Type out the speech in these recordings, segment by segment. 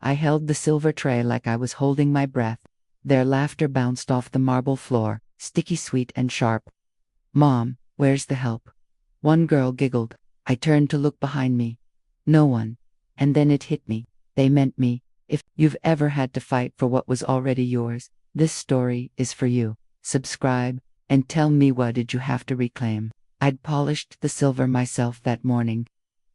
I held the silver tray like I was holding my breath. Their laughter bounced off the marble floor, sticky, sweet, and sharp. "Mom, where's the help?" One girl giggled. I turned to look behind me. No one. And then it hit me. They meant me. If you've ever had to fight for what was already yours, this story is for you. Subscribe, and tell me, what did you have to reclaim? I'd polished the silver myself that morning.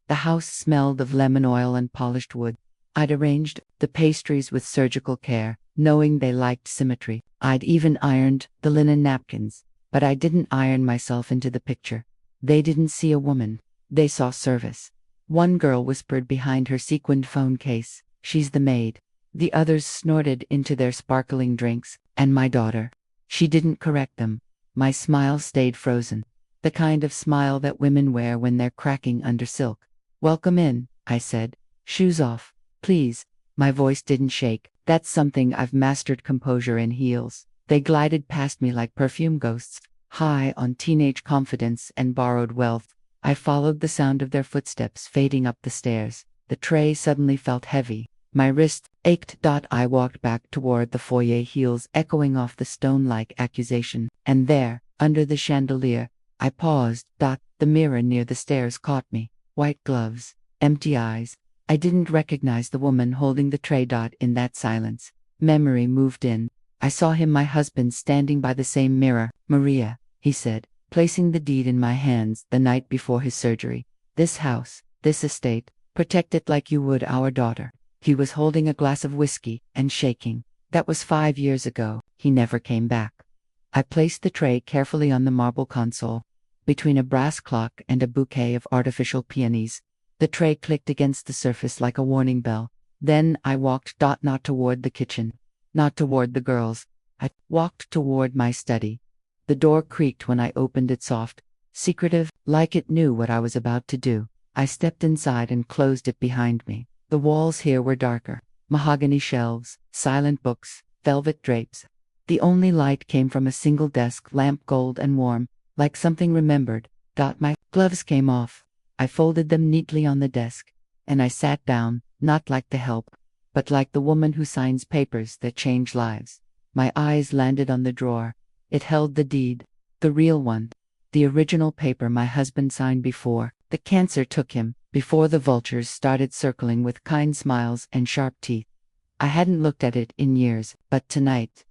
The house smelled of lemon oil and polished wood. I'd arranged the pastries with surgical care, knowing they liked symmetry. I'd even ironed the linen napkins, but I didn't iron myself into the picture. They didn't see a woman. They saw service. One girl whispered behind her sequined phone case, "She's the maid." The others snorted into their sparkling drinks, and my daughter. She didn't correct them. My smile stayed frozen. The kind of smile that women wear when they're cracking under silk. "Welcome in," I said. "Shoes off, please." My voice didn't shake. That's something I've mastered, composure in heels. They glided past me like perfume ghosts, high on teenage confidence and borrowed wealth. I followed the sound of their footsteps fading up the stairs. The tray suddenly felt heavy. My wrist ached. I walked back toward the foyer, heels echoing off the stone-like accusation. And there, under the chandelier, I paused. The mirror near the stairs caught me. White gloves, empty eyes. I didn't recognize the woman holding the tray. In that silence, memory moved in. I saw him, my husband, standing by the same mirror. "Maria," he said, placing the deed in my hands the night before his surgery. "This house, this estate, protect it like you would our daughter." He was holding a glass of whiskey and shaking. That was 5 years ago. He never came back. I placed the tray carefully on the marble console, between a brass clock and a bouquet of artificial peonies. The tray clicked against the surface like a warning bell. Then I walked. Not toward the kitchen, not toward the girls. I walked toward my study. The door creaked when I opened it, soft, secretive, like it knew what I was about to do. I stepped inside and closed it behind me. The walls here were darker. Mahogany shelves, silent books, velvet drapes. The only light came from a single desk lamp, gold and warm, like something remembered. My gloves came off. I folded them neatly on the desk, and I sat down, not like the help, but like the woman who signs papers that change lives. My eyes landed on the drawer. It held the deed, the real one, the original paper my husband signed before the cancer took him, before the vultures started circling with kind smiles and sharp teeth. I hadn't looked at it in years, but tonight,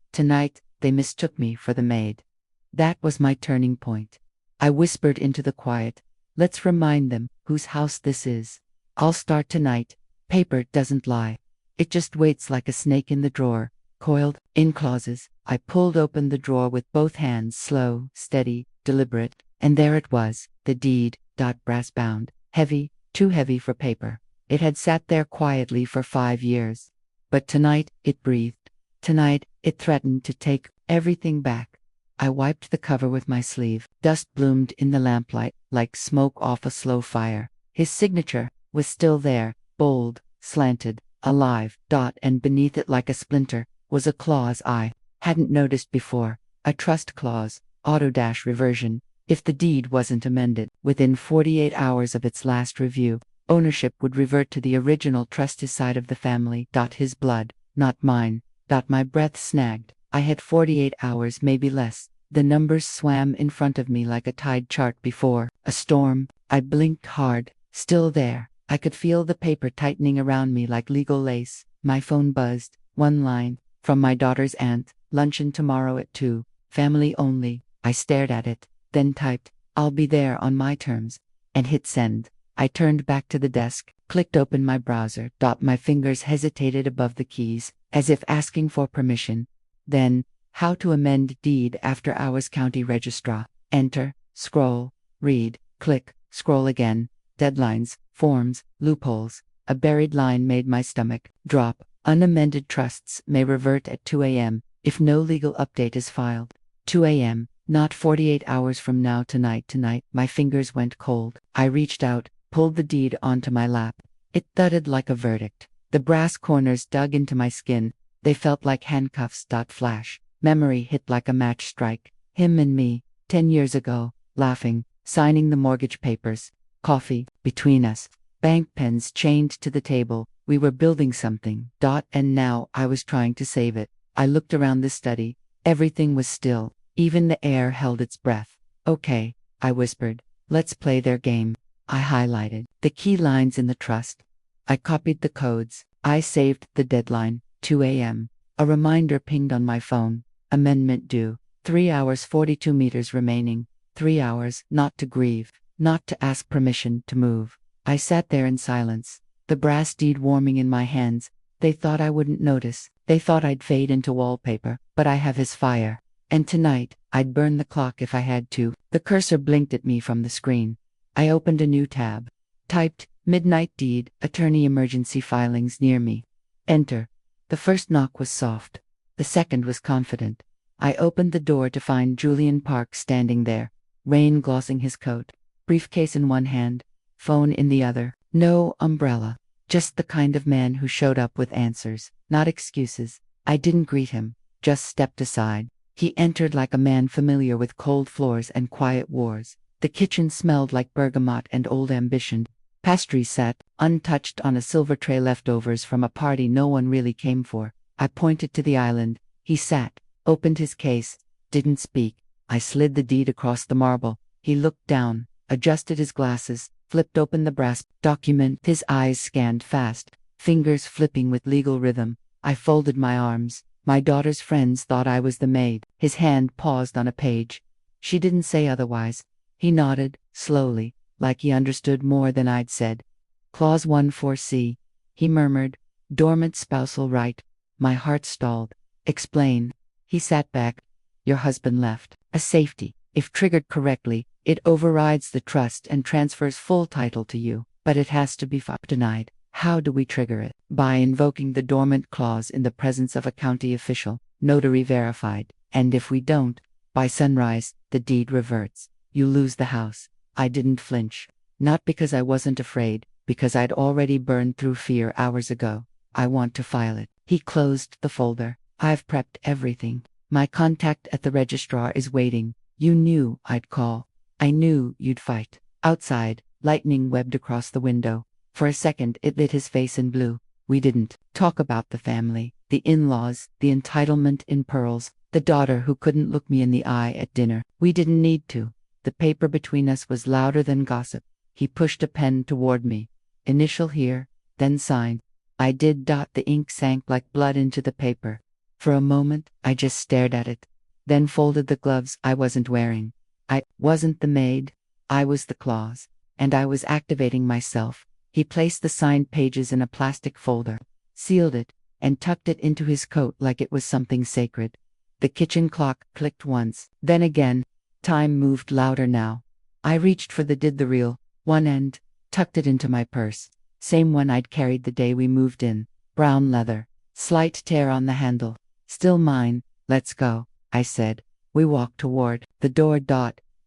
they mistook me for the maid. That was my turning point. I whispered into the quiet, "Let's remind them whose house this is. I'll start tonight. Paper doesn't lie. It just waits like a snake in the drawer, coiled in clauses." I pulled open the drawer with both hands, slow, steady, deliberate, and there it was, the deed. Brass bound, heavy, too heavy for paper. It had sat there quietly for 5 years. But tonight, it breathed. Tonight, it threatened to take everything back. I wiped the cover with my sleeve. Dust bloomed in the lamplight, like smoke off a slow fire. His signature was still there, bold, slanted, alive. And beneath it, like a splinter, was a clause I hadn't noticed before. A trust clause, auto-reversion. If the deed wasn't amended within 48 hours of its last review, ownership would revert to the original trustee side of the family. His blood, not mine. My breath snagged. I had 48 hours, maybe less. The numbers swam in front of me like a tide chart before a storm. I blinked hard. Still there. I could feel the paper tightening around me like legal lace. My phone buzzed. One line, from my daughter's aunt. "Luncheon tomorrow at 2. Family only." I stared at it, then typed, "I'll be there on my terms," and hit send. I turned back to the desk, clicked open my browser. My fingers hesitated above the keys, as if asking for permission. Then, how to amend deed after hours, county registrar. Enter, scroll, read, click, scroll again. Deadlines, forms, loopholes. A buried line made my stomach drop. Unamended trusts may revert at 2 a.m. if no legal update is filed. 2 a.m. Not 48 hours from now. Tonight. My fingers went cold. I reached out, pulled the deed onto my lap. It thudded like a verdict. The brass corners dug into my skin. They felt like handcuffs. Flash. Memory hit like a match strike. Him and me, 10 years ago, laughing, signing the mortgage papers. Coffee between us. Bank pens chained to the table. We were building something. And now I was trying to save it. I looked around the study. Everything was still. Even the air held its breath. Okay, I whispered. Let's play their game. I highlighted the key lines in the trust. I copied the codes. I saved the deadline. 2 a.m. A reminder pinged on my phone. Amendment due. 3 hours 42 meters remaining. 3 hours, not to grieve, not to ask permission to move. I sat there in silence, the brass deed warming in my hands. They thought I wouldn't notice. They thought I'd fade into wallpaper, but I have his fire. And tonight, I'd burn the clock if I had to. The cursor blinked at me from the screen. I opened a new tab. Typed, Midnight Deed, Attorney Emergency Filings near me. Enter. The first knock was soft. The second was confident. I opened the door to find Julian Park standing there, rain glossing his coat, briefcase in one hand, phone in the other. No umbrella. Just the kind of man who showed up with answers, not excuses. I didn't greet him, just stepped aside. He entered like a man familiar with cold floors and quiet wars. The kitchen smelled like bergamot and old ambition. Pastries sat, untouched on a silver tray, leftovers from a party no one really came for. I pointed to the island. He sat, opened his case, didn't speak. I slid the deed across the marble. He looked down, adjusted his glasses, flipped open the brass document. His eyes scanned fast, fingers flipping with legal rhythm. I folded my arms. My daughter's friends thought I was the maid. His hand paused on a page. She didn't say otherwise. He nodded, slowly, like he understood more than I'd said. Clause 14C. He murmured, dormant spousal right. My heart stalled. Explain. He sat back. Your husband left. A safety. If triggered correctly, it overrides the trust and transfers full title to you. But it has to be denied. How do we trigger it? By invoking the dormant clause in the presence of a county official, notary verified. And if we don't, by sunrise, the deed reverts. You lose the house. I didn't flinch. Not because I wasn't afraid, because I'd already burned through fear hours ago. I want to file it. He closed the folder. I've prepped everything. My contact at the registrar is waiting. You knew I'd call. I knew you'd fight. Outside, lightning webbed across the window. For a second it lit his face in blue. We didn't talk about the family, the in-laws, the entitlement in pearls, the daughter who couldn't look me in the eye at dinner. We didn't need to. The paper between us was louder than gossip. He pushed a pen toward me. Initial here, then sign. I did. The ink sank like blood into the paper. For a moment, I just stared at it. Then folded the gloves I wasn't wearing. I wasn't the maid. I was the clause. And I was activating myself. He placed the signed pages in a plastic folder, sealed it, and tucked it into his coat like it was something sacred. The kitchen clock clicked once, then again. Time moved louder now. I reached for the did the reel, one end, tucked it into my purse. Same one I'd carried the day we moved in. Brown leather. Slight tear on the handle. Still mine. Let's go, I said. We walked toward the door.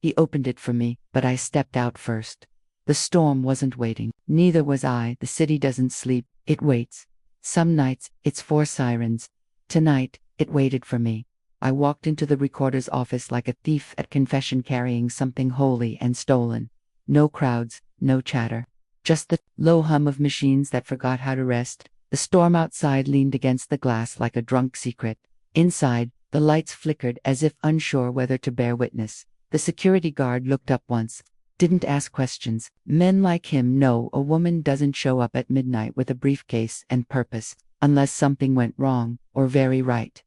He opened it for me, but I stepped out first. The storm wasn't waiting. Neither was I. The city doesn't sleep. It waits. Some nights, it's 4 sirens. Tonight, it waited for me. I walked into the recorder's office like a thief at confession, carrying something holy and stolen. No crowds, no chatter. Just the low hum of machines that forgot how to rest. The storm outside leaned against the glass like a drunk secret. Inside, the lights flickered as if unsure whether to bear witness. The security guard looked up once. Didn't ask questions. Men like him know a woman doesn't show up at midnight with a briefcase and purpose, unless something went wrong, or very right.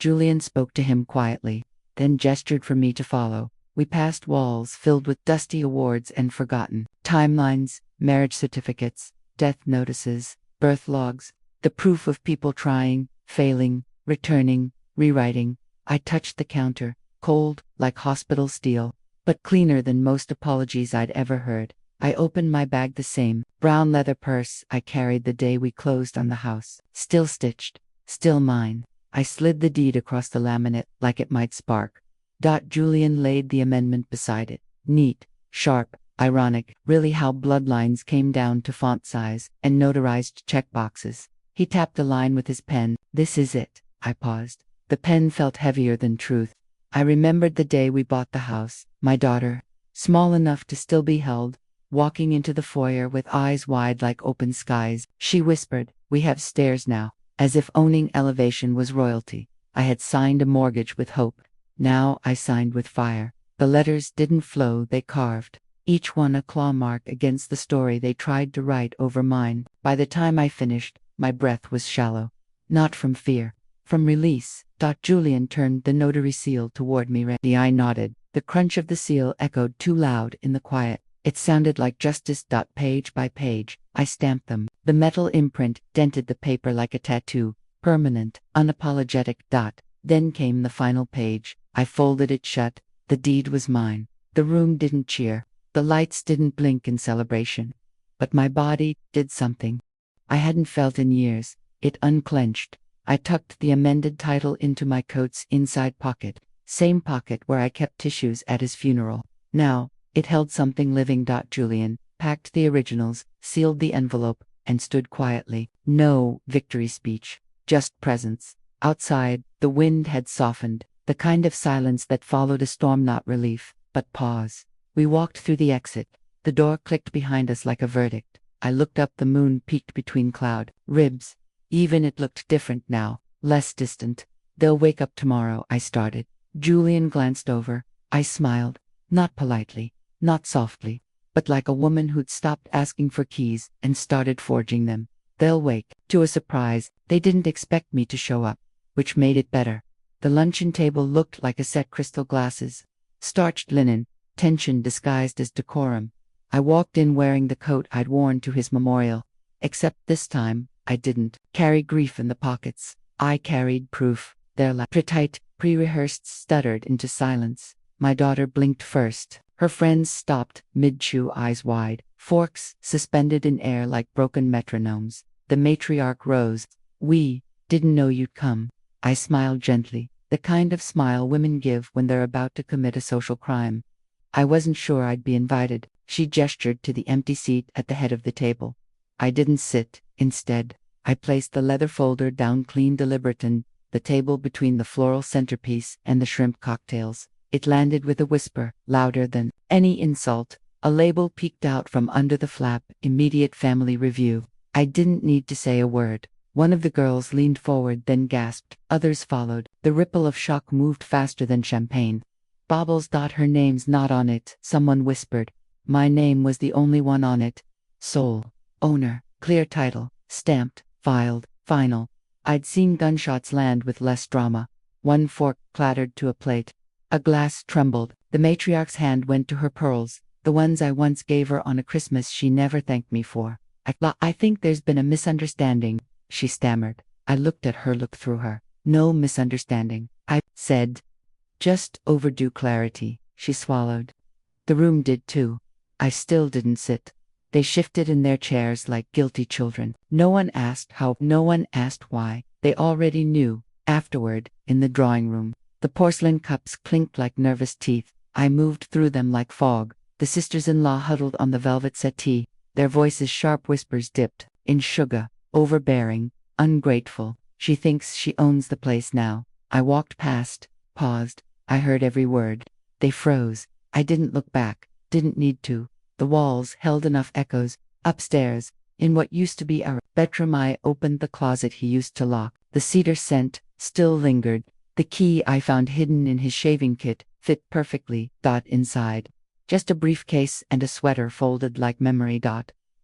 Julian spoke to him quietly, then gestured for me to follow. We passed walls filled with dusty awards and forgotten timelines, marriage certificates, death notices, birth logs, the proof of people trying, failing, returning, rewriting. I touched the counter, cold, like hospital steel, but cleaner than most apologies I'd ever heard. I opened my bag, the same brown leather purse I carried the day we closed on the house. Still stitched, still mine. I slid the deed across the laminate like it might spark. Julian laid the amendment beside it. Neat, sharp, ironic, really how bloodlines came down to font size and notarized checkboxes. He tapped a line with his pen. This is it. I paused. The pen felt heavier than truth. I remembered the day we bought the house. My daughter, small enough to still be held, walking into the foyer with eyes wide like open skies. She whispered, "We have stairs now," as if owning elevation was royalty. I had signed a mortgage with hope. Now I signed with fire. The letters didn't flow, they carved, each one a claw mark against the story they tried to write over mine. By the time I finished, my breath was shallow. Not from fear, from release. Julian turned the notary seal toward me. I nodded. The crunch of the seal echoed too loud in the quiet. It sounded like justice. Page by page, I stamped them. The metal imprint dented the paper like a tattoo, permanent, unapologetic. Then came the final page. I folded it shut. The deed was mine. The room didn't cheer. The lights didn't blink in celebration. But my body did something I hadn't felt in years. It unclenched. I tucked the amended title into my coat's inside pocket, same pocket where I kept tissues at his funeral. Now, it held something living. Julian packed the originals, sealed the envelope, and stood quietly. No victory speech, just presence. Outside, the wind had softened, the kind of silence that followed a storm, not relief, but pause. We walked through the exit. The door clicked behind us like a verdict. I looked up. The moon peeked between cloud ribs. Even it looked different now, less distant. "They'll wake up tomorrow," I started. Julian glanced over. I smiled, not politely, not softly, but like a woman who'd stopped asking for keys and started forging them. "They'll wake." To a surprise, they didn't expect me to show up, which made it better. The luncheon table looked like a set crystal glasses, starched linen, tension disguised as decorum. I walked in wearing the coat I'd worn to his memorial, except this time, I didn't carry grief in the pockets. I carried proof. Their tight, pre-rehearsed stuttered into silence. My daughter blinked first. Her friends stopped, mid-chew, eyes wide, forks suspended in air like broken metronomes. The matriarch rose. "We didn't know you'd come." I smiled gently, the kind of smile women give when they're about to commit a social crime. "I wasn't sure I'd be invited." She gestured to the empty seat at the head of the table. I didn't sit. Instead, I placed the leather folder down clean, deliberate, on the table between the floral centerpiece and the shrimp cocktails. It landed with a whisper, louder than any insult. A label peeked out from under the flap, "Immediate Family Review." I didn't need to say a word. One of the girls leaned forward, then gasped. Others followed. The ripple of shock moved faster than champagne. "Baubles." Her name's not on it, someone whispered. My name was the only one on it. Sole owner, clear title, stamped, filed, final. I'd seen gunshots land with less drama. One fork clattered to a plate. A glass trembled. The matriarch's hand went to her pearls, the ones I once gave her on a Christmas she never thanked me for. I think there's been a misunderstanding," she stammered. I looked at her, looked through her. "No misunderstanding," I said. "Just overdue clarity." She swallowed. The room did too. I still didn't sit. They shifted in their chairs like guilty children. No one asked how, no one asked why. They already knew. Afterward, in the drawing room, the porcelain cups clinked like nervous teeth. I moved through them like fog. The sisters-in-law huddled on the velvet settee, their voices sharp whispers dipped in sugar, overbearing, ungrateful. "She thinks she owns the place now." I walked past, paused. I heard every word. They froze. I didn't look back, didn't need to. The walls held enough echoes. Upstairs, in what used to be our bedroom, I opened the closet he used to lock. The cedar scent still lingered. The key I found hidden in his shaving kit fit perfectly. Inside, just a briefcase and a sweater folded like memory.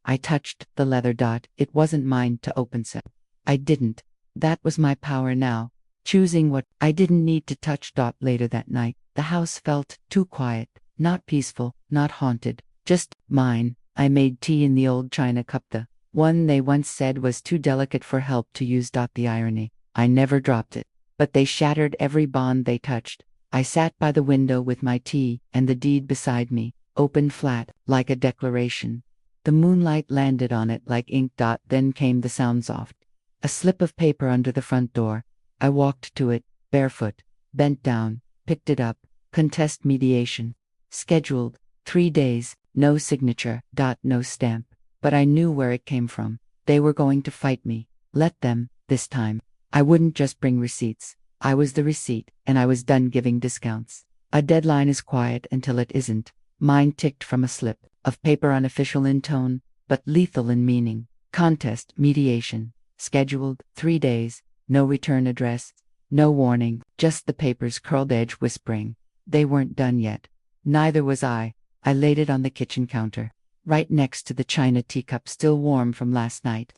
I touched the leather. It wasn't mine to open. So I didn't. That was my power now. Choosing what I didn't need to touch. Later that night, the house felt too quiet, not peaceful, not haunted. Just mine. I made tea in the old china cup, the one they once said was too delicate for help to use. The irony. I never dropped it. But they shattered every bond they touched. I sat by the window with my tea and the deed beside me, open flat, like a declaration. The moonlight landed on it like ink. Then came the sounds off. A slip of paper under the front door. I walked to it, barefoot, bent down, picked it up. Contest mediation. Scheduled. 3 days. No signature. No stamp. But I knew where it came from. They were going to fight me. Let them, this time. I wouldn't just bring receipts. I was the receipt, and I was done giving discounts. A deadline is quiet until it isn't. Mine ticked from a slip of paper, unofficial in tone, but lethal in meaning. Contest, mediation. Scheduled, 3 days. No return address. No warning, just the paper's curled edge whispering. They weren't done yet. Neither was I. I laid it on the kitchen counter, right next to the china teacup still warm from last night.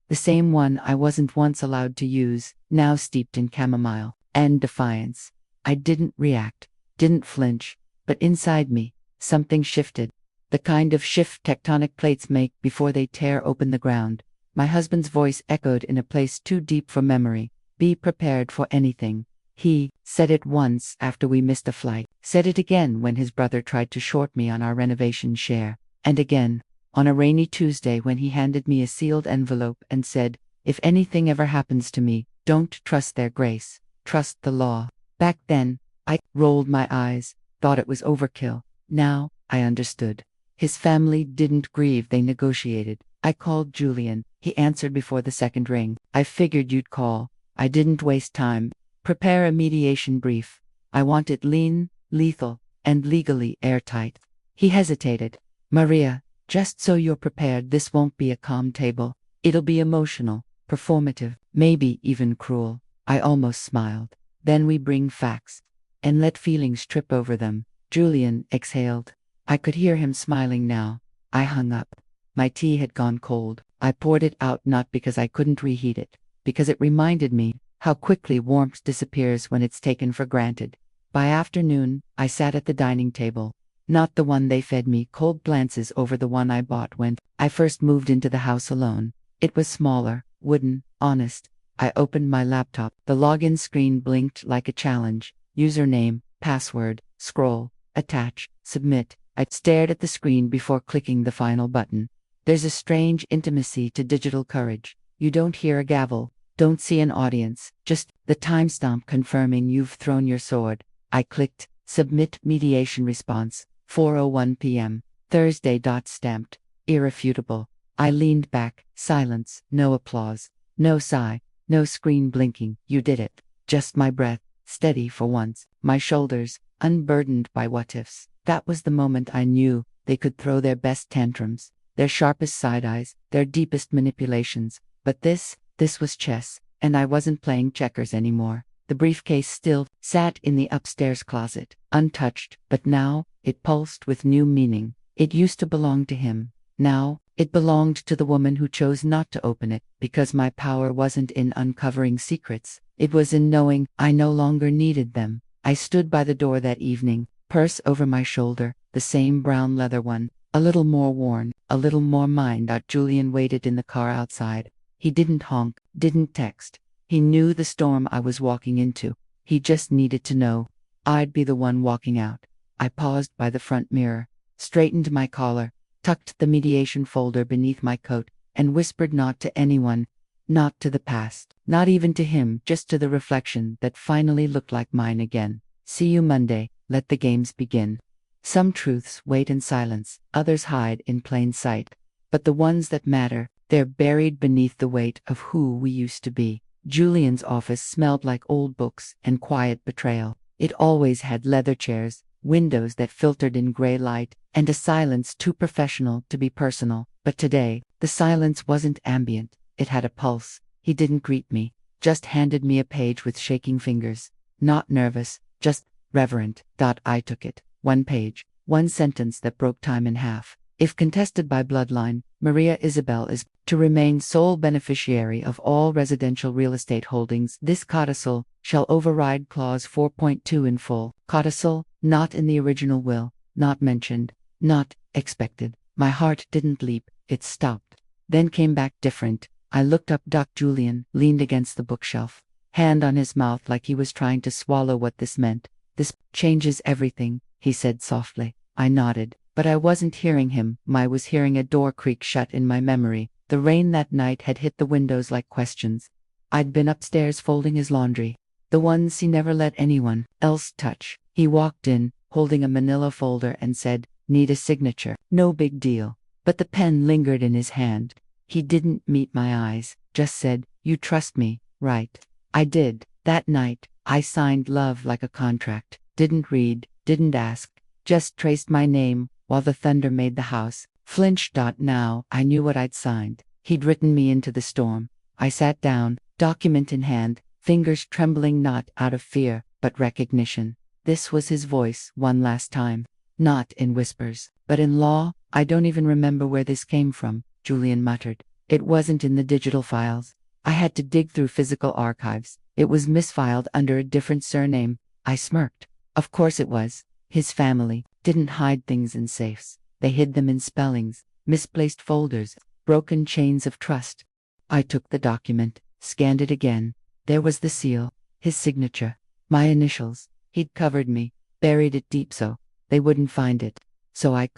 The same one I wasn't once allowed to use, now steeped in chamomile and defiance. I didn't react, didn't flinch, but inside me, something shifted. The kind of shift tectonic plates make before they tear open the ground. My husband's voice echoed in a place too deep for memory. Be prepared for anything. He said it once after we missed a flight, said it again when his brother tried to short me on our renovation share, and again on a rainy Tuesday when he handed me a sealed envelope and said, "If anything ever happens to me, don't trust their grace, trust the law." Back then, I rolled my eyes, thought it was overkill. Now, I understood. His family didn't grieve, they negotiated. I called Julian. He answered before the second ring. I figured you'd call. I didn't waste time. Prepare a mediation brief. I want it lean, lethal, and legally airtight. He hesitated. Maria, just so you're prepared, this won't be a calm table. It'll be emotional, performative, maybe even cruel. I almost smiled. Then we bring facts. And let feelings trip over them. Julian exhaled. I could hear him smiling now. I hung up. My tea had gone cold. I poured it out not because I couldn't reheat it, because it reminded me how quickly warmth disappears when it's taken for granted. By afternoon, I sat at the dining table. Not the one they fed me, cold glances over the one I bought when I first moved into the house alone. It was smaller, wooden, honest. I opened my laptop. The login screen blinked like a challenge. Username, password, scroll, attach, submit. I stared at the screen before clicking the final button. There's a strange intimacy to digital courage. You don't hear a gavel, don't see an audience, just the timestamp confirming you've thrown your sword. I clicked, submit mediation response, 4:01 p.m. Thursday. Stamped, irrefutable. I leaned back, silence, no applause, no sigh, no screen blinking. You did it. Just my breath, steady for once, my shoulders, unburdened by what-ifs. That was the moment I knew they could throw their best tantrums, their sharpest side-eyes, their deepest manipulations. But this was chess, and I wasn't playing checkers anymore. The briefcase still sat in the upstairs closet, untouched, but now it pulsed with new meaning. It used to belong to him. Now it belonged to the woman who chose not to open it, because my power wasn't in uncovering secrets. It was in knowing I no longer needed them. I stood by the door that evening, purse over my shoulder, the same brown leather one, a little more worn, a little more mine. Julian waited in the car outside. He didn't honk, didn't text. He knew the storm I was walking into. He just needed to know I'd be the one walking out. I paused by the front mirror, straightened my collar, tucked the mediation folder beneath my coat, and whispered not to anyone, not to the past, not even to him, just to the reflection that finally looked like mine again. See you Monday, let the games begin. Some truths wait in silence, others hide in plain sight. But the ones that matter, they're buried beneath the weight of who we used to be. Julian's office smelled like old books and quiet betrayal. It always had leather chairs, windows that filtered in gray light, and a silence too professional to be personal. But today, the silence wasn't ambient. It had a pulse. He didn't greet me, just handed me a page with shaking fingers. Not nervous, just reverent. I took it. One page, one sentence that broke time in half. If contested by bloodline, Maria Isabel is to remain sole beneficiary of all residential real estate holdings. This codicil shall override Clause 4.2 in full. Codicil, not in the original will, not mentioned, not expected. My heart didn't leap, it stopped. Then came back different. I looked up. Julian leaned against the bookshelf, hand on his mouth like he was trying to swallow what this meant. This changes everything, he said softly. I nodded, but I wasn't hearing him. I was hearing a door creak shut in my memory. The rain that night had hit the windows like questions. I'd been upstairs folding his laundry, the ones he never let anyone else touch. He walked in, holding a manila folder, and said, "Need a signature." No big deal. But the pen lingered in his hand. He didn't meet my eyes, just said, "You trust me, right?" I did. That night, I signed love like a contract. Didn't read, didn't ask, just traced my name, while the thunder made the house flinch. Now I knew what I'd signed. He'd written me into the storm. I sat down, document in hand, fingers trembling not out of fear, but recognition. This was his voice one last time. Not in whispers, but in law. I don't even remember where this came from, Julian muttered. It wasn't in the digital files. I had to dig through physical archives. It was misfiled under a different surname. I smirked. Of course it was. His family didn't hide things in safes. They hid them in spellings, misplaced folders, broken chains of trust. I took the document, scanned it again. There was the seal, his signature, my initials. He'd covered me, buried it deep so they wouldn't find it. So I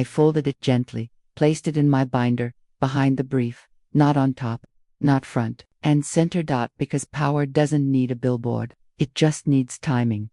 folded it gently, placed it in my binder, behind the brief, not on top, not front, and center. Because power doesn't need a billboard, it just needs timing.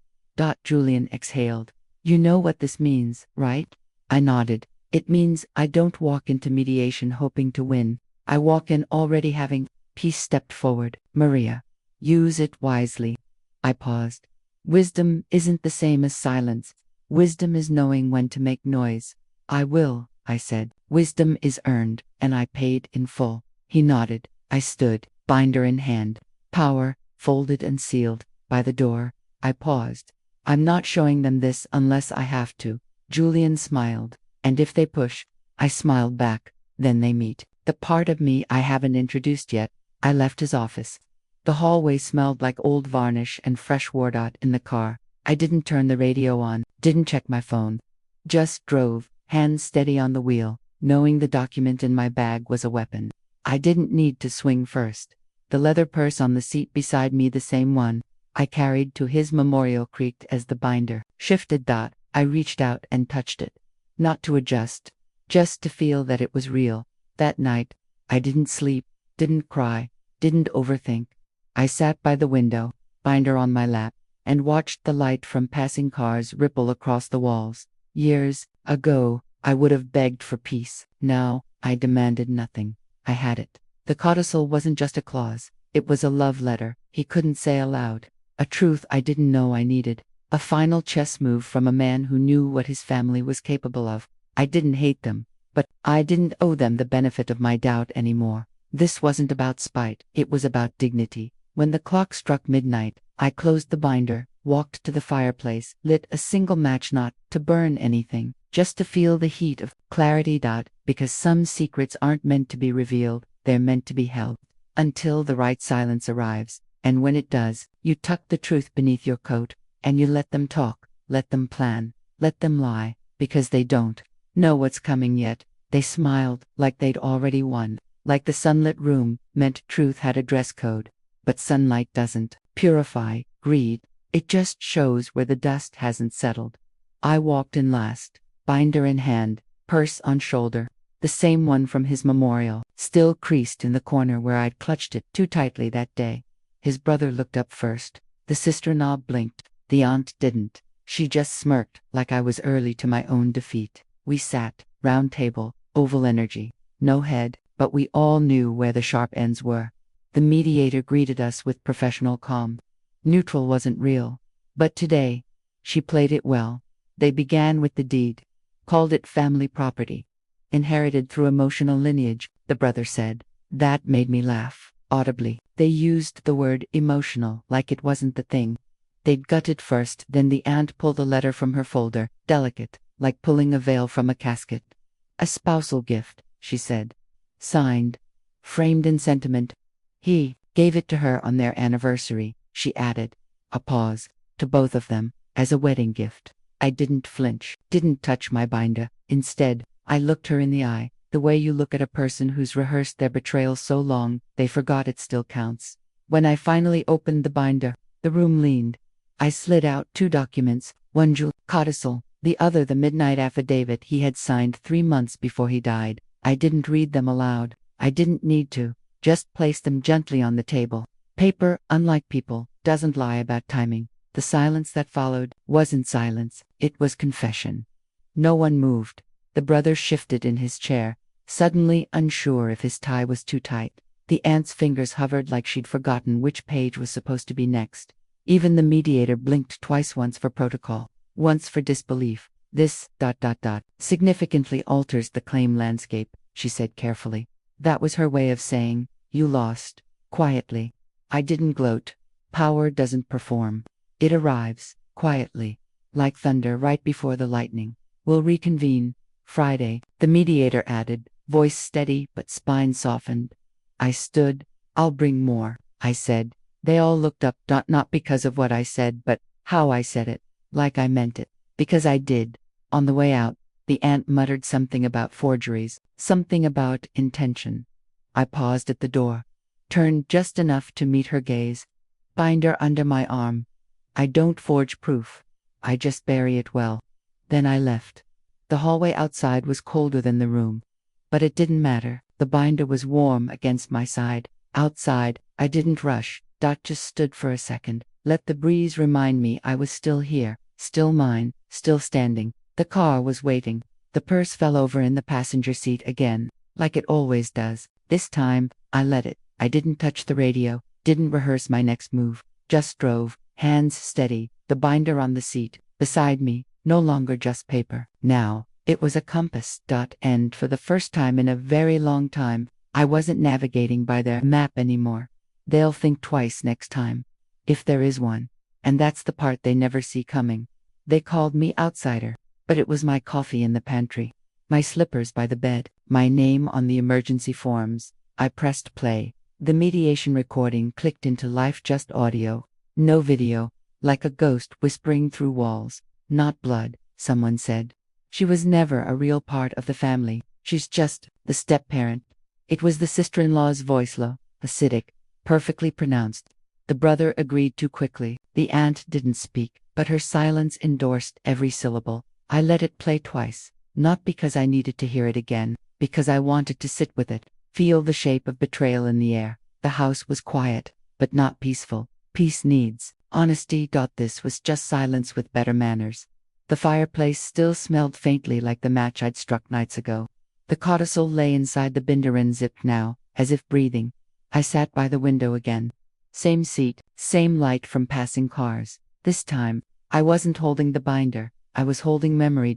Julian exhaled. You know what this means, right? I nodded. It means I don't walk into mediation hoping to win. I walk in already having. Peace stepped forward. Maria, use it wisely. I paused. Wisdom isn't the same as silence. Wisdom is knowing when to make noise. I will, I said. Wisdom is earned, and I paid in full. He nodded. I stood, binder in hand. Power, folded and sealed, by the door. I paused. I'm not showing them this unless I have to. Julian smiled. And if they push? I smiled back. Then they meet. The part of me I haven't introduced yet. I left his office. The hallway smelled like old varnish and fresh word. In the car, I didn't turn the radio on, didn't check my phone. Just drove, hands steady on the wheel, knowing the document in my bag was a weapon. I didn't need to swing first. The leather purse on the seat beside me, the same one I carried to his memorial, creaked as the binder shifted. I reached out and touched it. Not to adjust, just to feel that it was real. That night, I didn't sleep, didn't cry, didn't overthink. I sat by the window, binder on my lap, and watched the light from passing cars ripple across the walls. Years ago, I would have begged for peace. Now, I demanded nothing. I had it. The codicil wasn't just a clause. It was a love letter he couldn't say aloud. A truth I didn't know I needed. A final chess move from a man who knew what his family was capable of. I didn't hate them, but I didn't owe them the benefit of my doubt anymore. This wasn't about spite. It was about dignity. When the clock struck midnight, I closed the binder, walked to the fireplace, lit a single match, not to burn anything, just to feel the heat of clarity. Because some secrets aren't meant to be revealed, they're meant to be held until the right silence arrives. And when it does, you tuck the truth beneath your coat, and you let them talk, let them plan, let them lie, because they don't know what's coming yet. They smiled, like they'd already won, like the sunlit room meant truth had a dress code. But sunlight doesn't purify greed, it just shows where the dust hasn't settled. I walked in last, binder in hand, purse on shoulder, the same one from his memorial, still creased in the corner where I'd clutched it too tightly that day. His brother looked up first. The sister-in-law blinked. The aunt didn't. She just smirked, like I was early to my own defeat. We sat, round table, oval energy. No head, but we all knew where the sharp ends were. The mediator greeted us with professional calm. Neutral wasn't real. But today, she played it well. They began with the deed. Called it family property. Inherited through emotional lineage, the brother said. That made me laugh, audibly. They used the word emotional like it wasn't the thing. They'd gutted first, then the aunt pulled a letter from her folder, delicate, like pulling a veil from a casket. A spousal gift, she said. Signed. Framed in sentiment. He gave it to her on their anniversary, she added. A pause. To both of them, as a wedding gift. I didn't flinch, didn't touch my binder. Instead, I looked her in the eye, the way you look at a person who's rehearsed their betrayal so long, they forgot it still counts. When I finally opened the binder, the room leaned. I slid out 2 documents, one codicil, the other the midnight affidavit he had signed 3 months before he died. I didn't read them aloud. I didn't need to. Just placed them gently on the table. Paper, unlike people, doesn't lie about timing. The silence that followed wasn't silence, it was confession. No one moved. The brother shifted in his chair, suddenly unsure if his tie was too tight. The aunt's fingers hovered like she'd forgotten which page was supposed to be next. Even the mediator blinked twice, once for protocol, once for disbelief. This, significantly alters the claim landscape, she said carefully. That was her way of saying, you lost. Quietly. I didn't gloat. Power doesn't perform. It arrives, quietly, like thunder right before the lightning. We'll reconvene. Friday, the mediator added, voice steady but spine softened. I stood. I'll bring more, I said. They all looked up, not because of what I said, but how I said it, like I meant it. Because I did. On the way out, the aunt muttered something about forgeries, something about intention. I paused at the door, turned just enough to meet her gaze. Binder under my arm. I don't forge proof. I just bury it well. Then I left. The hallway outside was colder than the room. But it didn't matter. The binder was warm against my side. Outside, I didn't rush. Just stood for a second. Let the breeze remind me I was still here, still mine, still standing. The car was waiting. The purse fell over in the passenger seat again, like it always does. This time, I let it. I didn't touch the radio, didn't rehearse my next move. Just drove, hands steady, the binder on the seat, beside me, no longer just paper. Now, it was a compass. And for the first time in a very long time, I wasn't navigating by their map anymore. They'll think twice next time. If there is one. And that's the part they never see coming. They called me outsider, but it was my coffee in the pantry, my slippers by the bed, my name on the emergency forms. I pressed play. The mediation recording clicked into life, just audio, no video, like a ghost whispering through walls. Not blood, someone said. She was never a real part of the family. She's just the step-parent. It was the sister-in-law's voice, low, acidic, perfectly pronounced. The brother agreed too quickly. The aunt didn't speak, but her silence endorsed every syllable. I let it play twice, not because I needed to hear it again, because I wanted to sit with it, feel the shape of betrayal in the air. The house was quiet, but not peaceful. Peace needs honesty. This was just silence with better manners. The fireplace still smelled faintly like the match I'd struck nights ago. The codicil lay inside the binder and zipped now, as if breathing. I sat by the window again. Same seat, same light from passing cars. This time, I wasn't holding the binder, I was holding memory.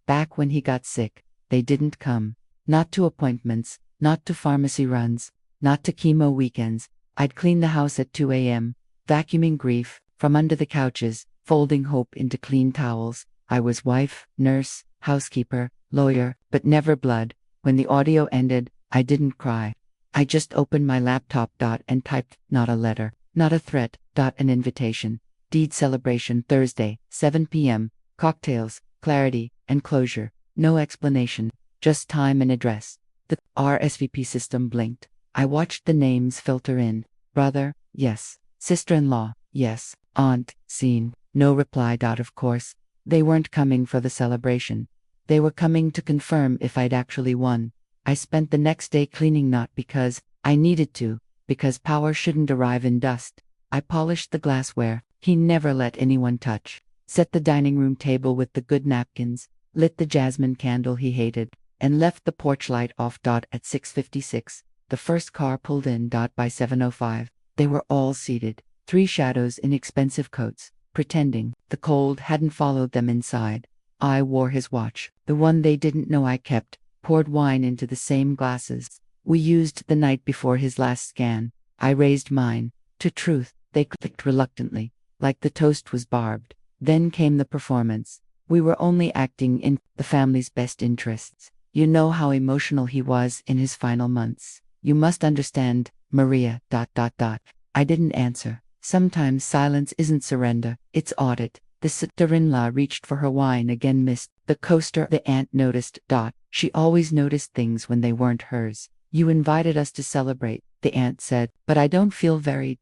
Back when he got sick, they didn't come. Not to appointments, not to pharmacy runs, not to chemo weekends. I'd clean the house at 2 a.m., vacuuming grief from under the couches, folding hope into clean towels. I was wife, nurse, housekeeper, lawyer, but never blood. When the audio ended, I didn't cry. I just opened my laptop. And typed, not a letter, not a threat. An invitation. Deed celebration Thursday, 7 p.m. Cocktails, clarity, and closure. No explanation, just time and address. The RSVP system blinked. I watched the names filter in. Brother, yes. Sister-in-law, yes. Aunt, seen. No reply. Of course, they weren't coming for the celebration. They were coming to confirm if I'd actually won. I spent the next day cleaning, not because I needed to, because power shouldn't arrive in dust. I polished the glassware he never let anyone touch, set the dining room table with the good napkins, lit the jasmine candle he hated, and left the porch light off. At 6:56, the first car pulled in. By 7:05, they were all seated, 3 shadows in expensive coats, pretending the cold hadn't followed them inside. I wore his watch, the one they didn't know I kept, poured wine into the same glasses we used the night before his last scan. I raised mine. To truth, they clicked reluctantly, like the toast was barbed. Then came the performance. We were only acting in the family's best interests. You know how emotional he was in his final months. You must understand, Maria. I didn't answer. Sometimes silence isn't surrender, it's audit. The sister-in-law reached for her wine again, missed the coaster. The aunt noticed. She always noticed things when they weren't hers. You invited us to celebrate, the aunt said, but I don't feel very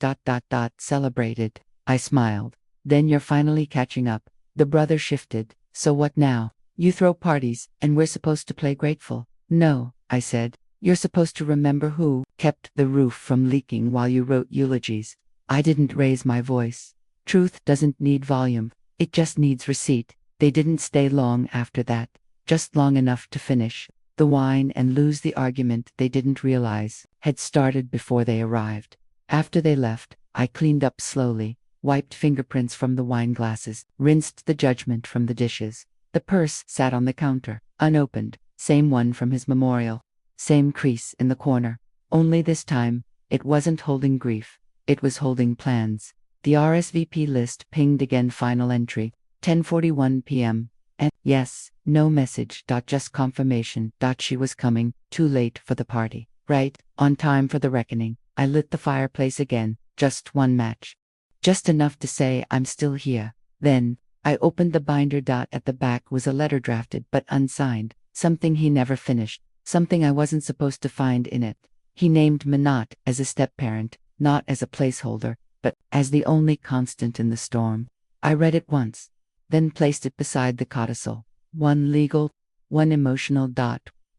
celebrated. I smiled. Then you're finally catching up. The brother shifted. So what now? You throw parties, and we're supposed to play grateful. No, I said. You're supposed to remember who kept the roof from leaking while you wrote eulogies. I didn't raise my voice. Truth doesn't need volume. It just needs receipt. They didn't stay long after that. Just long enough to finish the wine and lose the argument they didn't realize had started before they arrived. After they left, I cleaned up slowly, wiped fingerprints from the wine glasses, rinsed the judgment from the dishes. The purse sat on the counter, unopened, same one from his memorial. Same crease in the corner. Only this time, it wasn't holding grief. It was holding plans. The RSVP list pinged again, final entry, 10:41 p.m. And yes, no message. Just confirmation. She was coming, too late for the party. Right, on time for the reckoning. I lit the fireplace again, just one match. Just enough to say I'm still here. Then, I opened the binder. At the back was a letter drafted but unsigned, something he never finished, something I wasn't supposed to find in it. He named me not as a step-parent, not as a placeholder, but as the only constant in the storm. I read it once, then placed it beside the codicil. One legal, one emotional.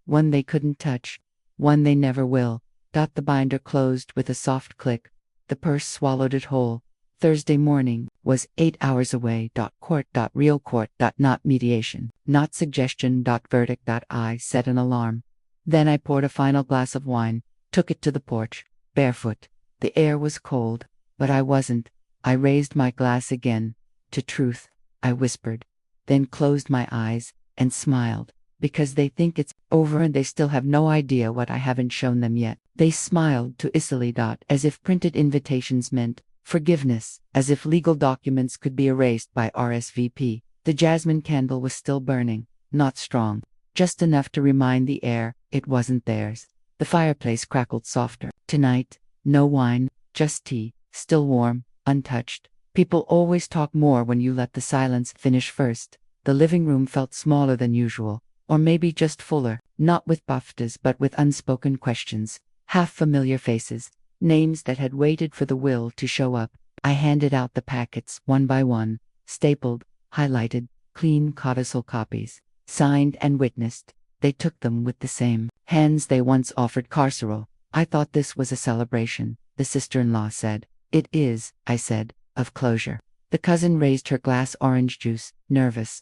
One they couldn't touch, one they never will. The binder closed with a soft click. The purse swallowed it whole. Thursday morning was 8 hours away. Court. Real court. Not mediation. Not suggestion. Verdict. I set an alarm. Then I poured a final glass of wine, took it to the porch, barefoot. The air was cold, but I wasn't. I raised my glass again. To truth, I whispered. Then closed my eyes and smiled, because they think it's over and they still have no idea what I haven't shown them yet. They smiled to Italy. As if printed invitations meant forgiveness, as if legal documents could be erased by RSVP. The jasmine candle was still burning, not strong, just enough to remind the air it wasn't theirs. The fireplace crackled softer. Tonight, no wine, just tea, still warm, untouched. People always talk more when you let the silence finish first. The living room felt smaller than usual, or maybe just fuller, not with BAFTAs but with unspoken questions, half-familiar faces, names that had waited for the will to show up. I handed out the packets one by one, stapled, highlighted, clean codicil copies, signed and witnessed. They took them with the same hands they once offered carceral. I thought this was a celebration, the sister-in-law said. It is, I said, of closure. The cousin raised her glass orange juice, nervous.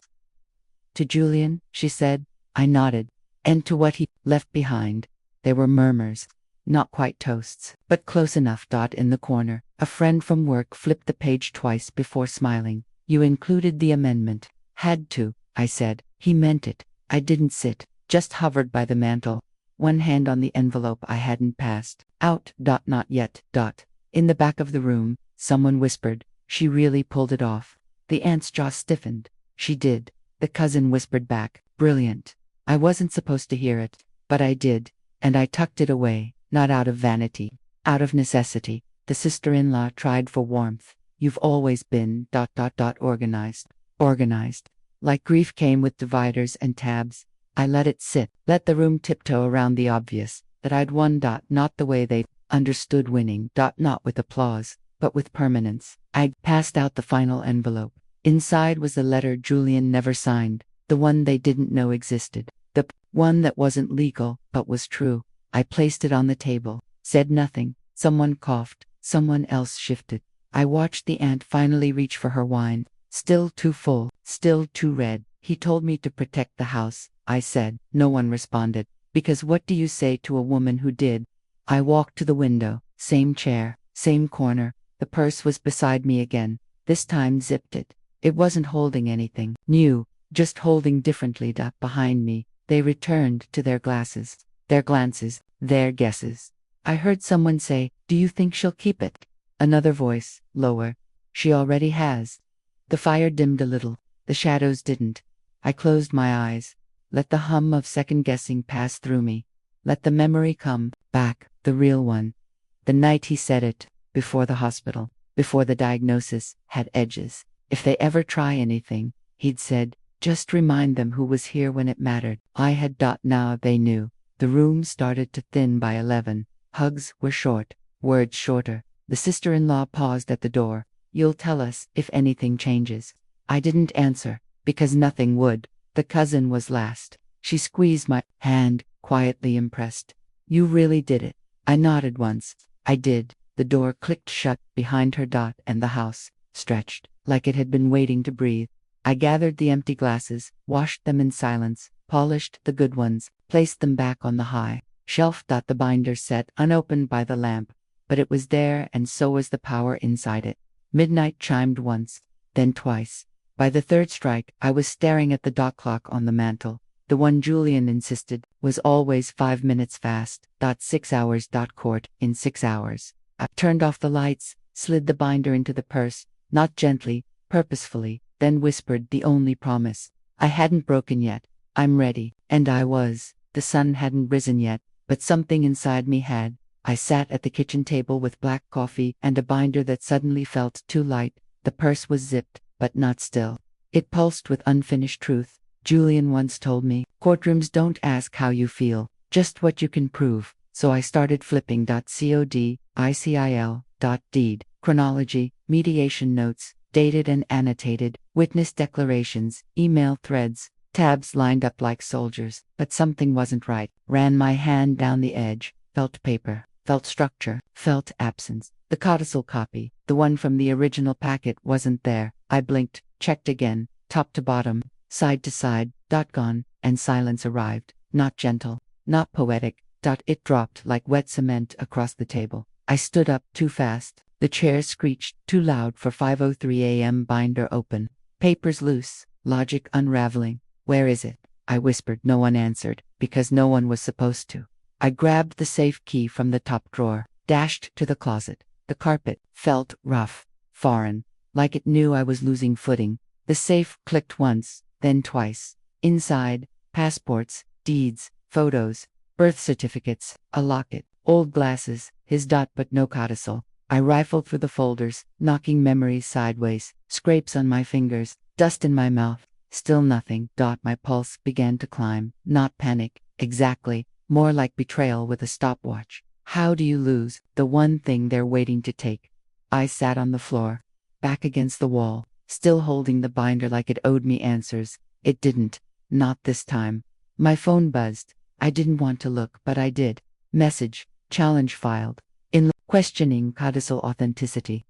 To Julian, she said. I nodded. And to what he left behind. There were murmurs. Not quite toasts, but close enough. In the corner, a friend from work flipped the page twice before smiling. You included the amendment. Had to, I said. He meant it. I didn't sit, just hovered by the mantel, one hand on the envelope I hadn't passed out. Not yet. In the back of the room, someone whispered. She really pulled it off. The aunt's jaw stiffened. She did. The cousin whispered back. Brilliant. I wasn't supposed to hear it, but I did, and I tucked it away. Not out of vanity, out of necessity. The sister-in-law tried for warmth. You've always been ... organized. Organized. Like grief came with dividers and tabs. I let it sit, let the room tiptoe around the obvious, that I'd won. Not the way they understood winning. Not with applause, but with permanence. I'd passed out the final envelope. Inside was a letter Julian never signed, the one they didn't know existed, the one that wasn't legal, but was true. I placed it on the table, said nothing. Someone coughed, someone else shifted. I watched the aunt finally reach for her wine, still too full, still too red. He told me to protect the house, I said. No one responded, because what do you say to a woman who did? I walked to the window, same chair, same corner. The purse was beside me again, this time zipped it. It wasn't holding anything new, just holding differently. Behind me, they returned to their glasses. Their glances, their guesses. I heard someone say, do you think she'll keep it? Another voice, lower. She already has. The fire dimmed a little. The shadows didn't. I closed my eyes. Let the hum of second-guessing pass through me. Let the memory come back, the real one. The night he said it, before the hospital, before the diagnosis had edges. If they ever try anything, he'd said, just remind them who was here when it mattered. I had. Now they knew. The room started to thin by 11. Hugs were short, words shorter. The sister-in-law paused at the door. You'll tell us if anything changes. I didn't answer, because nothing would. The cousin was last. She squeezed my hand, quietly impressed. You really did it. I nodded once. I did. The door clicked shut behind her. And the house stretched, like it had been waiting to breathe. I gathered the empty glasses, washed them in silence, polished the good ones, placed them back on the high shelf. The binder sat unopened by the lamp, but it was there and so was the power inside it. Midnight chimed once, then twice. By the third strike, I was staring at the dot clock on the mantel. The one Julian insisted was always 5 minutes fast. 6 hours. Court in 6 hours. I turned off the lights, slid the binder into the purse, not gently, purposefully, then whispered the only promise. I hadn't broken yet. I'm ready. And I was. The sun hadn't risen yet, but something inside me had. I sat at the kitchen table with black coffee and a binder that suddenly felt too light. The purse was zipped, but not still. It pulsed with unfinished truth. Julian once told me, courtrooms don't ask how you feel, just what you can prove. So I started flipping. Deed, chronology, mediation notes, dated and annotated, witness declarations, email threads, tabs lined up like soldiers. But something wasn't right. Ran my hand down the edge, felt paper, felt structure, felt absence. The codicil copy, the one from the original packet, wasn't there. I blinked, checked again, top to bottom, side to side, gone, and silence arrived. Not gentle, not poetic. It dropped like wet cement across the table. I stood up too fast. The chair screeched too loud for 5:03 a.m. Binder open. Papers loose, logic unraveling. Where is it? I whispered. No one answered, because no one was supposed to. I grabbed the safe key from the top drawer, dashed to the closet. The carpet felt rough, foreign, like it knew I was losing footing. The safe clicked once, then twice. Inside, passports, deeds, photos, birth certificates, a locket, old glasses, his but no codicil. I rifled through the folders, knocking memories sideways, scrapes on my fingers, dust in my mouth, still nothing. My pulse began to climb. Not panic, exactly, more like betrayal with a stopwatch. How do you lose the one thing they're waiting to take? I sat on the floor, back against the wall, still holding the binder like it owed me answers. It didn't. Not this time. My phone buzzed. I didn't want to look, but I did. Message, challenge filed. Questioning codicil authenticity.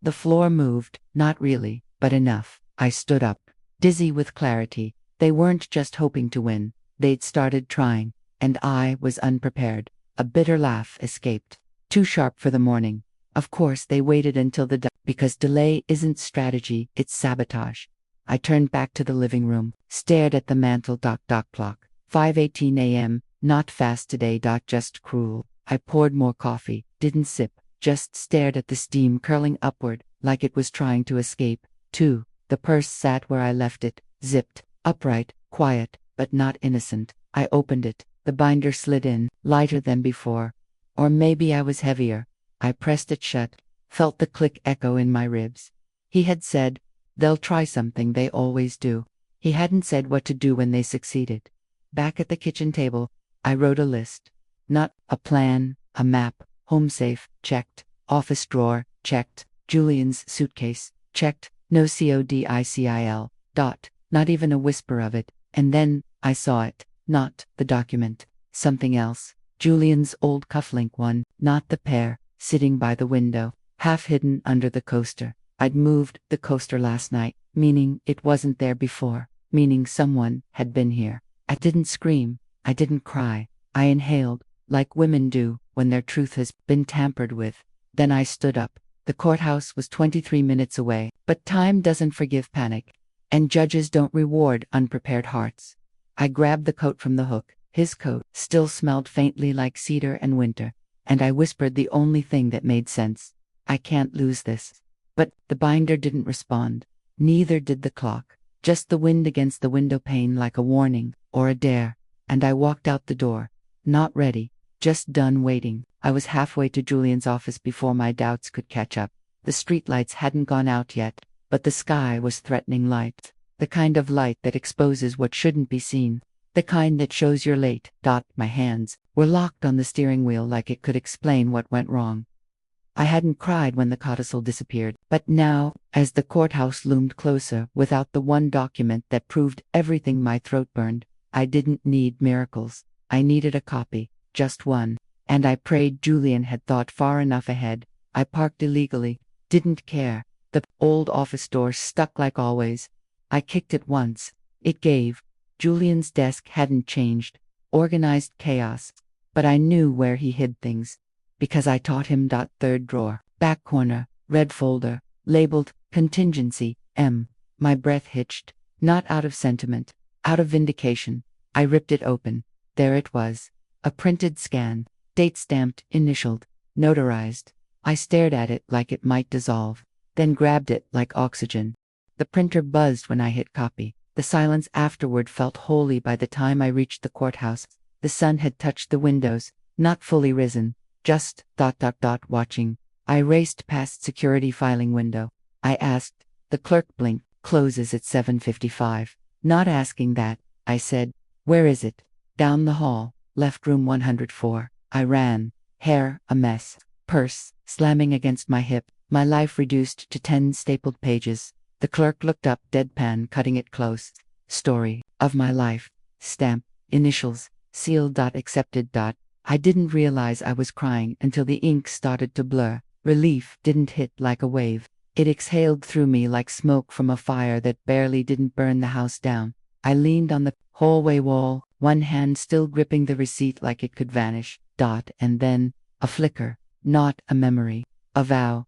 The floor moved, not really, but enough. I stood up, dizzy with clarity. They weren't just hoping to win. They'd started trying, and I was unprepared. A bitter laugh escaped. Too sharp for the morning. Of course they waited until because delay isn't strategy, it's sabotage. I turned back to the living room, stared at the mantel. Clock. 5:18 a.m. Not fast today. Just cruel. I poured more coffee, didn't sip, just stared at the steam curling upward, like it was trying to escape. 2. The purse sat where I left it, zipped, upright, quiet, but not innocent. I opened it. The binder slid in, lighter than before. Or maybe I was heavier. I pressed it shut, felt the click echo in my ribs. He had said, they'll try something, they always do. He hadn't said what to do when they succeeded. Back at the kitchen table, I wrote a list. Not a plan, a map. Home safe, checked. Office drawer, checked. Julian's suitcase, checked. No codicil. Not even a whisper of it. And then, I saw it. Not the document. Something else. Julian's old cufflink one, not the pair, sitting by the window, half hidden under the coaster. I'd moved the coaster last night, meaning it wasn't there before, meaning someone had been here. I didn't scream. I didn't cry. I inhaled, like women do when their truth has been tampered with. Then I stood up. The courthouse was 23 minutes away, but time doesn't forgive panic, and judges don't reward unprepared hearts. I grabbed the coat from the hook. His coat still smelled faintly like cedar and winter, and I whispered the only thing that made sense. I can't lose this. But the binder didn't respond. Neither did the clock. Just the wind against the window pane like a warning, or a dare. And I walked out the door. Not ready, just done waiting. I was halfway to Julian's office before my doubts could catch up. The streetlights hadn't gone out yet, but the sky was threatening light. The kind of light that exposes what shouldn't be seen. The kind that shows you're late. My hands were locked on the steering wheel like it could explain what went wrong. I hadn't cried when the codicil disappeared, but now, as the courthouse loomed closer without the one document that proved everything, my throat burned. I didn't need miracles. I needed a copy, just one, and I prayed Julian had thought far enough ahead. I parked illegally, didn't care. The old office door stuck like always. I kicked it once. It gave. Julian's desk hadn't changed. Organized chaos. But I knew where he hid things. Because I taught him. Third drawer, back corner, red folder, labeled Contingency, M. My breath hitched, not out of sentiment, out of vindication. I ripped it open. There it was. A printed scan, date-stamped, initialed, notarized. I stared at it like it might dissolve, then grabbed it like oxygen. The printer buzzed when I hit copy. The silence afterward felt holy by the time I reached the courthouse. The sun had touched the windows, not fully risen, just ... watching. I raced past security filing window. I asked. The clerk blinked. Closes at 7:55. Not asking that, I said, "Where is it?" "Down the hall, left room 104. I ran, hair a mess, purse slamming against my hip, my life reduced to 10 stapled pages. The clerk looked up, deadpan, cutting it close. Story of my life. Stamp, initials, sealed. Accepted. I didn't realize I was crying until the ink started to blur. Relief didn't hit like a wave. It exhaled through me like smoke from a fire that barely didn't burn the house down. I leaned on the hallway wall, one hand still gripping the receipt like it could vanish. And then, a flicker, not a memory, a vow.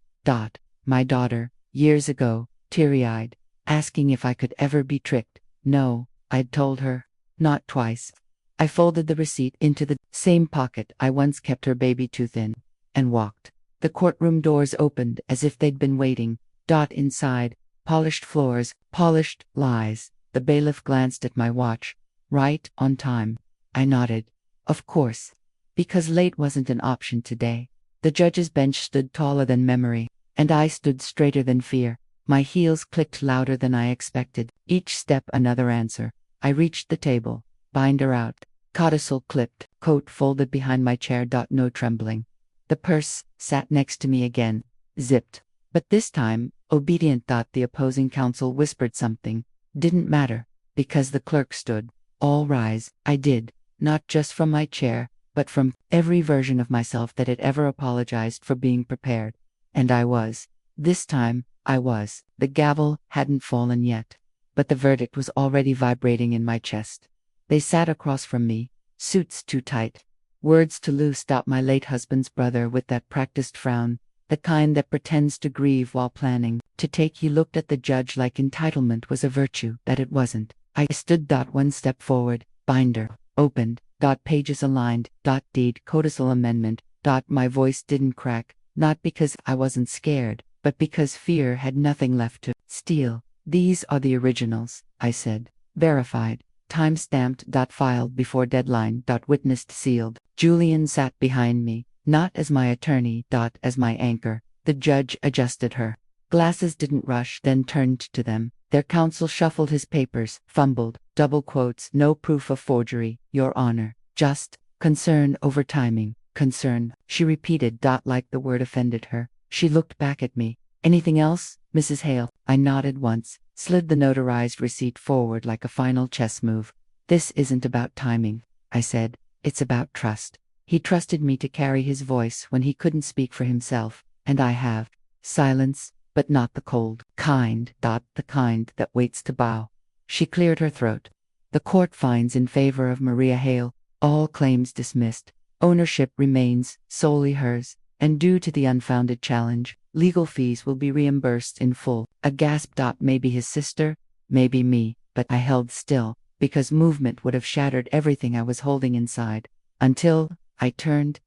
My daughter, years ago, teary-eyed, asking if I could ever be tricked. No, I'd told her. Not twice. I folded the receipt into the same pocket I once kept her baby tooth in, and walked. The courtroom doors opened as if they'd been waiting. Inside, polished floors, polished lies. The bailiff glanced at my watch. Right on time. I nodded. Of course. Because late wasn't an option today. The judge's bench stood taller than memory, and I stood straighter than fear. My heels clicked louder than I expected. Each step another answer. I reached the table. Binder out. Codicil clipped. Coat folded behind my chair. No trembling. The purse sat next to me again. Zipped. But this time, obedient. The opposing counsel whispered something. Didn't matter. Because the clerk stood. All rise. I did. Not just from my chair, but from every version of myself that had ever apologized for being prepared. And I was. This time, I was. The gavel hadn't fallen yet. But the verdict was already vibrating in my chest. They sat across from me. Suits too tight. Words too loose. My late husband's brother with that practiced frown. The kind that pretends to grieve while planning to take. He looked at the judge like entitlement was a virtue that it wasn't. I stood. One step forward. Binder. Opened. Pages aligned. Deed. Codicil amendment. My voice didn't crack. Not because I wasn't scared, but because fear had nothing left to steal. These are the originals, I said. Verified. Time-stamped. Filed before deadline. Witnessed. Sealed. Julian sat behind me, not as my attorney. As my anchor. The judge adjusted her glasses, didn't rush, then turned to them. Their counsel shuffled his papers, fumbled, double quotes. No proof of forgery, Your Honor. Just concern over timing. Concern, she repeated. Like the word offended her. She looked back at me. Anything else, Mrs. Hale? I nodded once, slid the notarized receipt forward like a final chess move. This isn't about timing, I said. It's about trust. He trusted me to carry his voice when he couldn't speak for himself, and I have. Silence, but not the cold kind. The kind that waits to bow. She cleared her throat. The court finds in favor of Maria Hale. All claims dismissed. Ownership remains solely hers, and due to the unfounded challenge, legal fees will be reimbursed in full. A gasp. Maybe his sister, maybe me, but I held still, because movement would have shattered everything I was holding inside. Until I turned.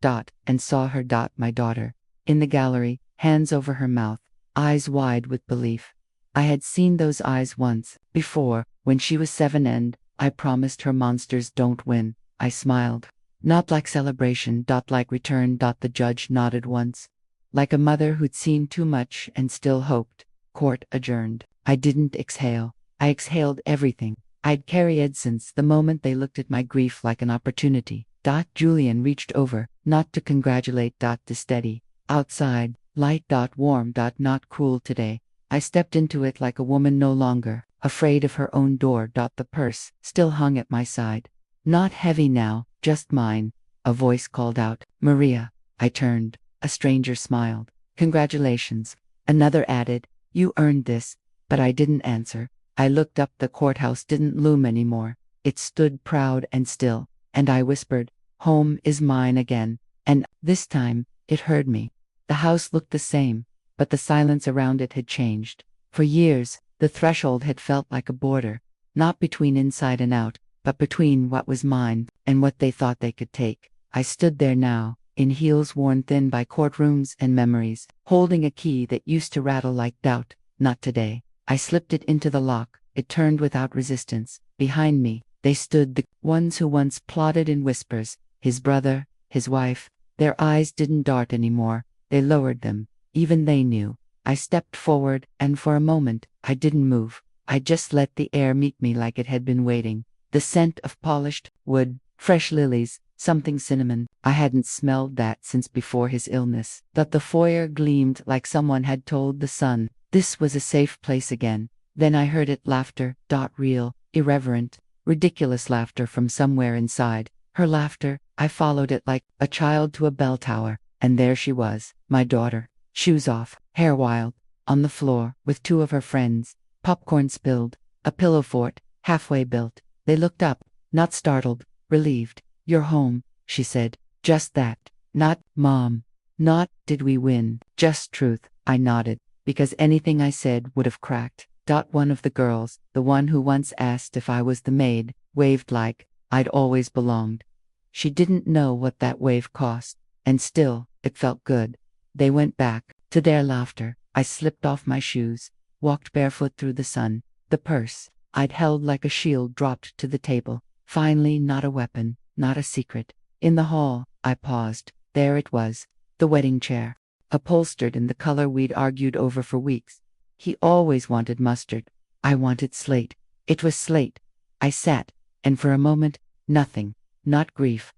And saw her. My daughter. In the gallery, hands over her mouth, eyes wide with belief. I had seen those eyes once, before, when she was 7 and I promised her monsters don't win. I smiled. Not like celebration. Like return. The judge nodded once. Like a mother who'd seen too much and still hoped. Court adjourned. I didn't exhale. I exhaled everything I'd carried since the moment they looked at my grief like an opportunity. Julian reached over, not to congratulate. To steady. Outside, light. Warm. Not cool today. I stepped into it like a woman no longer afraid of her own door. The purse still hung at my side. Not heavy now, just mine. A voice called out, Maria. I turned. A stranger smiled. Congratulations. Another added, you earned this. But I didn't answer. I looked up. The courthouse didn't loom anymore. It stood proud and still. And I whispered, home is mine again. And this time, it heard me. The house looked the same, but the silence around it had changed. For years, The threshold had felt like a border, not between inside and out, but between what was mine and what they thought they could take. I stood there now, in heels worn thin by courtrooms and memories, holding a key that used to rattle like doubt. Not today. I slipped it into the lock. It turned without resistance. Behind me, they stood the ones who once plotted in whispers. His brother, his wife. Their eyes didn't dart anymore. They lowered them. Even they knew. I stepped forward, and for a moment, I didn't move. I just let the air meet me like it had been waiting. The scent of polished wood, fresh lilies, something cinnamon. I hadn't smelled that since before his illness. But the foyer gleamed like someone had told the sun this was a safe place again. Then I heard it laughter, real, irreverent, ridiculous laughter from somewhere inside. Her laughter, I followed it like a child to a bell tower. And there she was, my daughter, shoes off, hair wild, on the floor, with two of her friends, popcorn spilled, a pillow fort, halfway built. They looked up, not startled, relieved. "You're home," she said. Just that. Not, "Mom." Not, "Did we win?" Just truth. I nodded, because anything I said would have cracked. One of the girls, the one who once asked if I was the maid, waved like I'd always belonged. She didn't know what that wave cost, and still, it felt good. They went back to their laughter. I slipped off my shoes, walked barefoot through the sun. The purse I'd held like a shield dropped to the table. Finally, not a weapon, not a secret. In the hall, I paused. There it was, the wedding chair, upholstered in the color we'd argued over for weeks. He always wanted mustard. I wanted slate. It was slate. I sat, and for a moment, nothing. Not grief,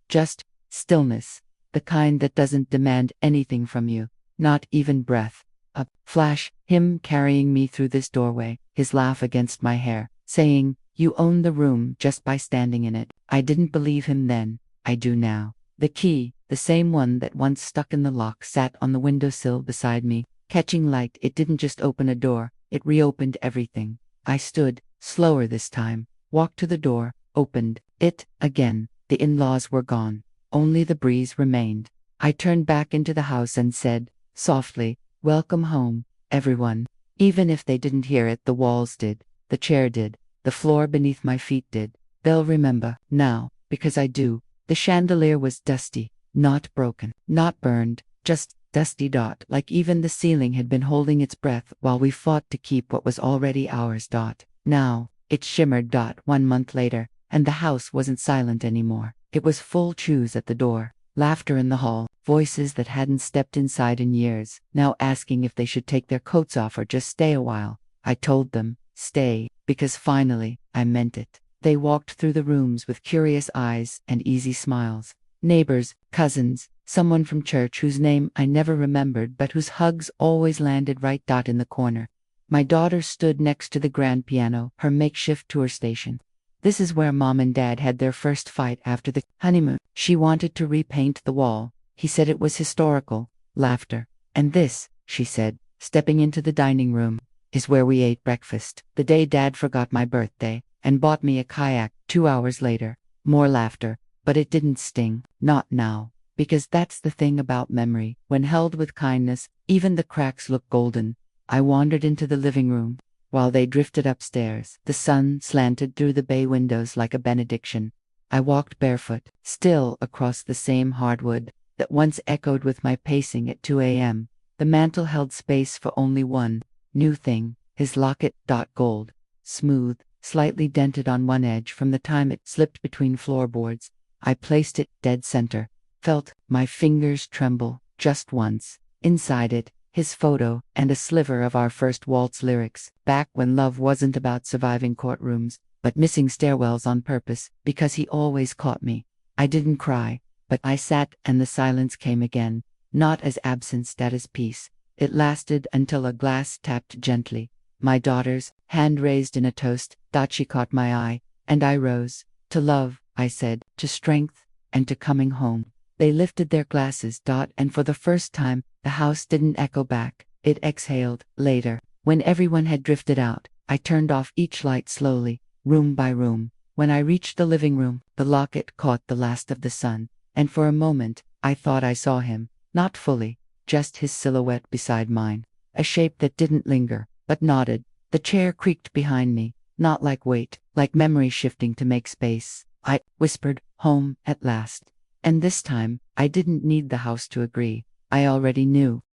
just stillness. The kind that doesn't demand anything from you, not even breath. A flash, him carrying me through this doorway, his laugh against my hair, saying, "You own the room just by standing in it." I didn't believe him then. I do now. The key, the same one that once stuck in the lock, sat on the windowsill beside me, catching light. It didn't just open a door, it reopened everything. I stood, slower this time, walked to the door, opened it again. The in-laws were gone. Only the breeze remained. I turned back into the house and said, softly, "Welcome home, everyone." Even if they didn't hear it, the walls did, the chair did, the floor beneath my feet did. They'll remember, now, because I do. The chandelier was dusty, not broken, not burned, just dusty. Like even the ceiling had been holding its breath while we fought to keep what was already ours. Now, it shimmered. 1 month later, and the house wasn't silent anymore. It was full. Chews at the door, laughter in the hall, voices that hadn't stepped inside in years, now asking if they should take their coats off or just stay a while. I told them, stay, because finally, I meant it. They walked through the rooms with curious eyes and easy smiles. Neighbors, cousins, someone from church whose name I never remembered but whose hugs always landed right. In the corner, my daughter stood next to the grand piano, her makeshift tour station. This is where Mom and Dad had their first fight after the honeymoon. She wanted to repaint the wall. He said it was historical. Laughter. "And this," she said, stepping into the dining room, "is where we ate breakfast the day Dad forgot my birthday and bought me a kayak 2 hours later." More laughter, but it didn't sting. Not now. Because that's the thing about memory. When held with kindness, even the cracks look golden. I wandered into the living room. While they drifted upstairs, the sun slanted through the bay windows like a benediction. I walked barefoot, still across the same hardwood that once echoed with my pacing at 2 a.m. The mantel held space for only one new thing, his locket. Gold, smooth, slightly dented on one edge from the time it slipped between floorboards. I placed it dead center, felt my fingers tremble just once. Inside it, his photo, and a sliver of our first waltz lyrics, back when love wasn't about surviving courtrooms, but missing stairwells on purpose, because he always caught me. I didn't cry, but I sat, and the silence came again, not as absence, as peace. It lasted until a glass tapped gently. My daughter's, hand raised in a toast. She caught my eye, and I rose. "To love," I said, "to strength, and to coming home." They lifted their glasses. And for the first time, the house didn't echo back. It exhaled. Later, when everyone had drifted out, I turned off each light slowly, room by room. When I reached the living room, the locket caught the last of the sun, and for a moment, I thought I saw him. Not fully, just his silhouette beside mine. A shape that didn't linger, but nodded. The chair creaked behind me, not like weight, like memory shifting to make space. I whispered, home, at last. And this time, I didn't need the house to agree. I already knew.